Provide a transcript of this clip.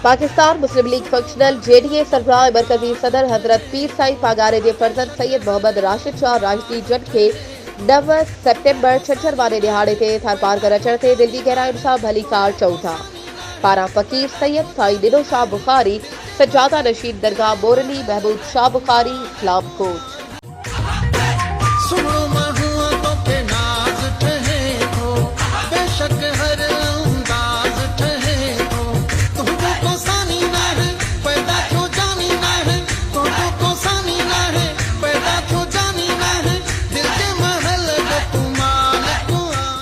पाकिस्तान मुस्लिम league functional JDA सरबराह मरकजी सदर हजरत पीर साईं पागारे जे फर्जंद सैयद मोहम्मद राशिद शाह राजदी जट खे 9 सेप्टेम्बर छंछर वारे दिहाड़े ते थरपार कर अचण ते दिल जी गहराइयुनि सां भली कार चऊं था। पारा फ़कीर सैयद साईं दिनो शाह बुखारी सजादा नशीद दरगाह बोरली महबूब शाह बुखारी इस्लाम कोट।